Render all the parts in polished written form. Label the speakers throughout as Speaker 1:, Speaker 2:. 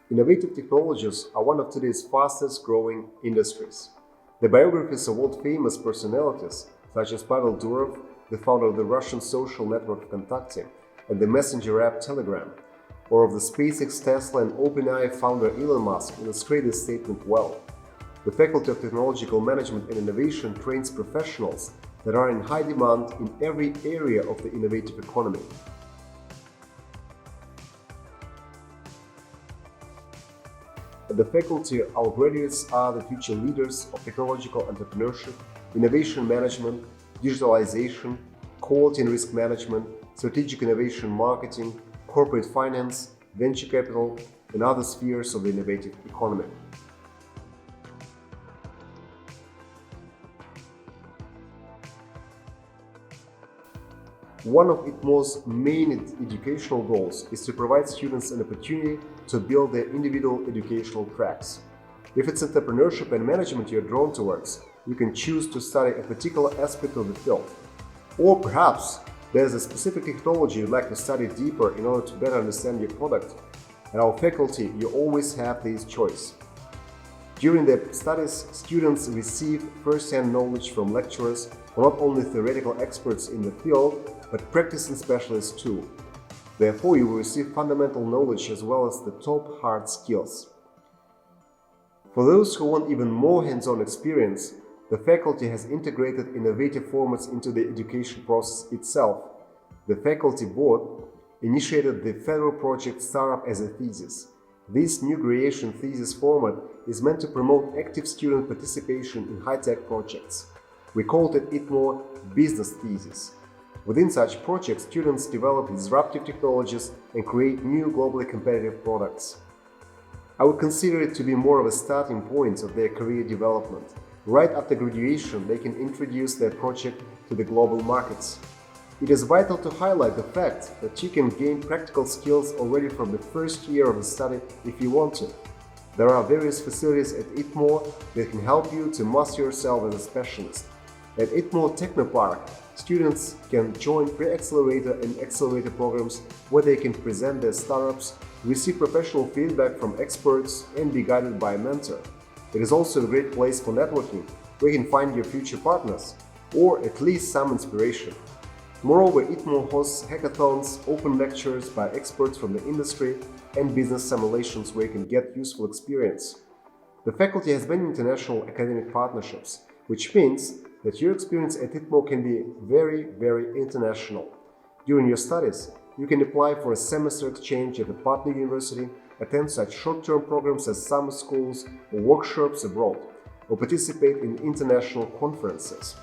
Speaker 1: Innovative technologies are one of today's fastest growing industries. The biographies of world-famous personalities, such as Pavel Durov, the founder of the Russian social network Vkontakte and the messenger app Telegram, or of the SpaceX, Tesla and OpenAI founder Elon Musk, illustrate this statement well. The Faculty of Technological Management and Innovation trains professionals that are in high demand in every area of the innovative economy. At the faculty, our graduates are the future leaders of technological entrepreneurship, innovation management, digitalization, quality and risk management, strategic innovation marketing, corporate finance, venture capital, and other spheres of the innovative economy. One of Itmo's main educational goals is to provide students an opportunity to build their individual educational tracks. If it's entrepreneurship and management you're drawn towards, you can choose to study a particular aspect of the field. Or perhaps there's a specific technology you'd like to study deeper in order to better understand your product. At our faculty, you always have this choice. During their studies, students receive first-hand knowledge from lecturers who are not only theoretical experts in the field, but practicing specialists too. Therefore, you will receive fundamental knowledge as well as the top hard skills. For those who want even more hands-on experience, the faculty has integrated innovative formats into the education process itself. The faculty board initiated the federal project Startup as a Thesis. This new creation thesis format is meant to promote active student participation in high-tech projects. We called it Itmo Business Thesis. Within such projects, students develop disruptive technologies and create new globally competitive products. I would consider it to be more of a starting point of their career development. Right after graduation, they can introduce their project to the global markets. It is vital to highlight the fact that you can gain practical skills already from the first year of the study if you want to. There are various facilities at Itmo that can help you to master yourself as a specialist. At Itmo Technopark, students can join pre-accelerator and accelerator programs where they can present their startups, receive professional feedback from experts, and be guided by a mentor. It is also a great place for networking, where you can find your future partners, or at least some inspiration. Moreover, Itmo hosts hackathons, open lectures by experts from the industry, and business simulations where you can get useful experience. The faculty has many international academic partnerships, which means that your experience at Itmo can be very international. During your studies, you can apply for a semester exchange at a partner university, attend such short-term programs as summer schools or workshops abroad, or participate in international conferences.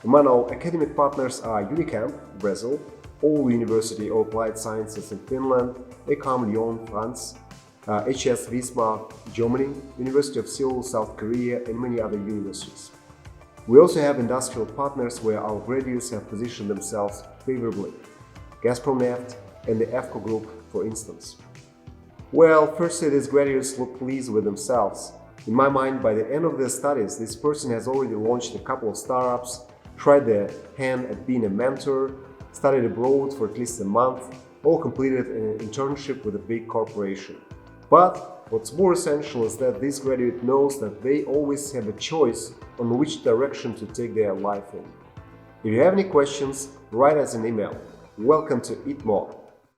Speaker 1: Among our academic partners are Unicamp, Brazil, All University of Applied Sciences in Finland, ECAM Lyon, France, HS Wismar, Germany, University of Seoul, South Korea, and many other universities. We also have industrial partners where our graduates have positioned themselves favorably. Gazprom-Neft and the EFCO Group, for instance. Well, firstly, these graduates look pleased with themselves. In my mind, by the end of their studies, this person has already launched a couple of startups, tried their hand at being a mentor, studied abroad for at least a month, or completed an internship with a big corporation. But what's more essential is that this graduate knows that they always have a choice on which direction to take their life in. If you have any questions, write us an email. Welcome to Itmo.